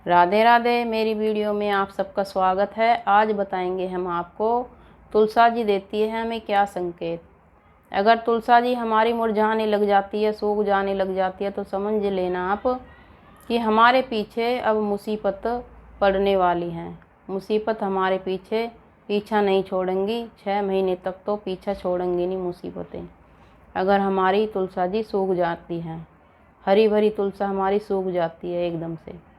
राधे राधे। मेरी वीडियो में आप सबका स्वागत है। आज बताएंगे हम आपको तुलसा जी देती है हमें क्या संकेत। अगर तुलसा जी हमारी मुरझाने लग जाती है, सूख जाने लग जाती है, तो समझ लेना आप कि हमारे पीछे अब मुसीबत पड़ने वाली है। मुसीबत हमारे पीछे पीछा नहीं छोड़ेंगी, 6 महीने तक तो पीछा छोड़ेंगी नहीं मुसीबतें। अगर हमारी तुलसा जी सूख जाती हैं, हरी भरी तुलसा हमारी सूख जाती है एकदम से।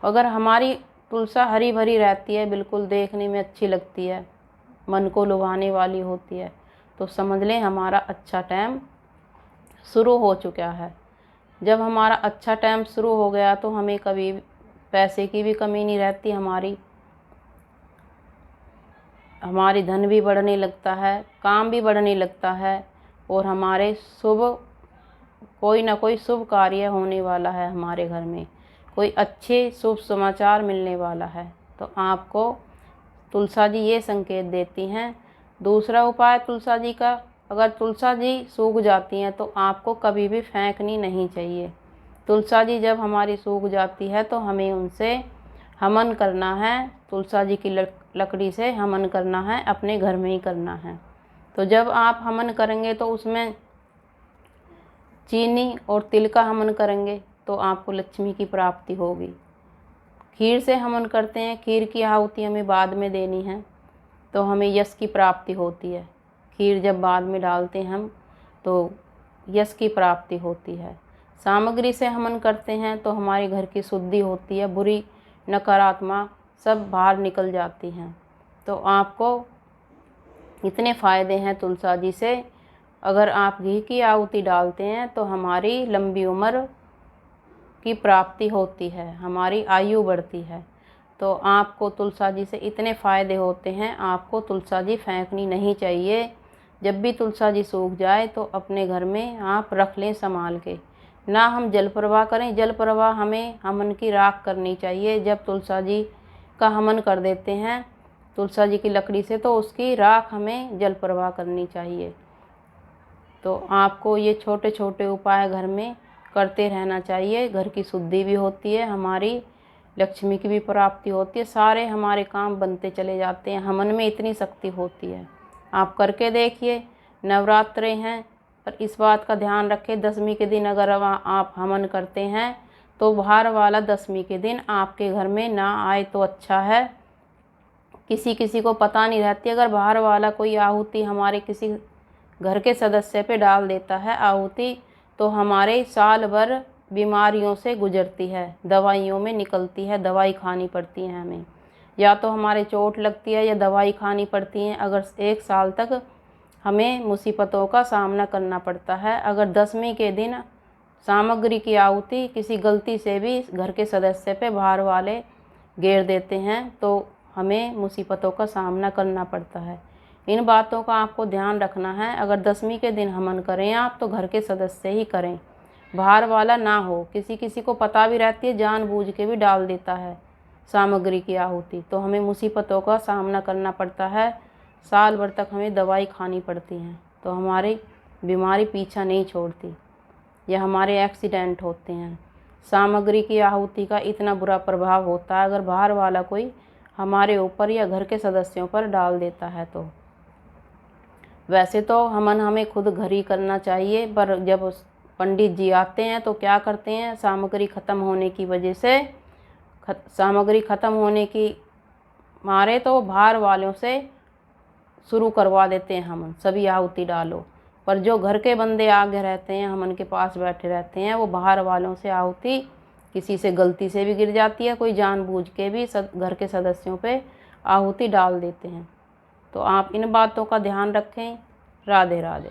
अगर हमारी तुलसा हरी भरी रहती है, बिल्कुल देखने में अच्छी लगती है, मन को लुभाने वाली होती है, तो समझ लें हमारा अच्छा टाइम शुरू हो चुका है। जब हमारा अच्छा टाइम शुरू हो गया तो हमें कभी पैसे की भी कमी नहीं रहती। हमारी धन भी बढ़ने लगता है, काम भी बढ़ने लगता है, और हमारे कोई ना कोई शुभ कार्य होने वाला है। हमारे घर में कोई अच्छे शुभ समाचार मिलने वाला है। तो आपको तुलसा जी ये संकेत देती हैं। दूसरा उपाय तुलसा जी का, अगर तुलसा जी सूख जाती हैं तो आपको कभी भी फेंकनी नहीं चाहिए। तुलसा जी जब हमारी सूख जाती है तो हमें उनसे हवन करना है। तुलसा जी की लकड़ी से हवन करना है, अपने घर में ही करना है। तो जब आप हवन करेंगे तो उसमें चीनी और तिल का हवन करेंगे तो आपको लक्ष्मी की प्राप्ति होगी। खीर से हवन करते हैं, खीर की आहुति हमें बाद में देनी है तो हमें यश की प्राप्ति होती है। खीर जब बाद में डालते हैं हम तो यश की प्राप्ति होती है। सामग्री से हवन करते हैं तो हमारे घर की शुद्धि होती है, बुरी नकारात्मक सब बाहर निकल जाती हैं। तो आपको इतने फ़ायदे हैं तुलसा जी से। अगर आप घी की आहुति डालते हैं तो हमारी लंबी उम्र की प्राप्ति होती है, हमारी आयु बढ़ती है। तो आपको तुलसा जी से इतने फ़ायदे होते हैं, आपको तुलसा जी फेंकनी नहीं चाहिए। जब भी तुलसा जी सूख जाए तो अपने घर में आप रख लें संभाल के। ना हम जल प्रवाह करें, जल प्रवाह हमें हवन की राख करनी चाहिए। जब तुलसा जी का हवन कर देते हैं तुलसा जी की लकड़ी से तो उसकी राख हमें जल प्रवाह करनी चाहिए। तो आपको ये छोटे छोटे उपाय घर में करते रहना चाहिए। घर की शुद्धि भी होती है, हमारी लक्ष्मी की भी प्राप्ति होती है, सारे हमारे काम बनते चले जाते हैं। हवन में इतनी शक्ति होती है, आप करके देखिए। नवरात्रे हैं पर इस बात का ध्यान रखें, दशमी के दिन अगर आप हवन करते हैं तो बाहर वाला दशमी के दिन आपके घर में ना आए तो अच्छा है। किसी किसी को पता नहीं रहती, अगर बाहर वाला कोई आहुति हमारे किसी घर के सदस्य पे डाल देता है आहुति, तो हमारे साल भर बीमारियों से गुजरती है, दवाइयों में निकलती है, दवाई खानी पड़ती है हमें। या तो हमारे चोट लगती है या दवाई खानी पड़ती है। अगर 1 साल तक हमें मुसीबतों का सामना करना पड़ता है। अगर दशमी के दिन सामग्री की आहुति किसी गलती से भी घर के सदस्य पे बाहर वाले गेर देते हैं तो हमें मुसीबतों का सामना करना पड़ता है। इन बातों का आपको ध्यान रखना है। अगर दशमी के दिन हवन करें आप तो घर के सदस्य ही करें, बाहर वाला ना हो। किसी किसी को पता भी रहती है, जानबूझ के भी डाल देता है सामग्री की आहुति, तो हमें मुसीबतों का सामना करना पड़ता है। साल भर तक हमें दवाई खानी पड़ती है, तो हमारी बीमारी पीछा नहीं छोड़ती या हमारे एक्सीडेंट होते हैं। सामग्री की आहुति का इतना बुरा प्रभाव होता है अगर बाहर वाला कोई हमारे ऊपर या घर के सदस्यों पर डाल देता है तो। वैसे तो हवन हमें खुद घर ही करना चाहिए, पर जब पंडित जी आते हैं तो क्या करते हैं, सामग्री ख़त्म होने की वजह से सामग्री ख़त्म होने की मारे तो बाहर वालों से शुरू करवा देते हैं हवन, सभी आहुति डालो। पर जो घर के बंदे आगे रहते हैं, हवन के पास बैठे रहते हैं, वो बाहर वालों से आहुति किसी से गलती से भी गिर जाती है, कोई जानबूझ के भी घर के सदस्यों पे आहुति डाल देते हैं। तो आप इन बातों का ध्यान रखें। राधे राधे।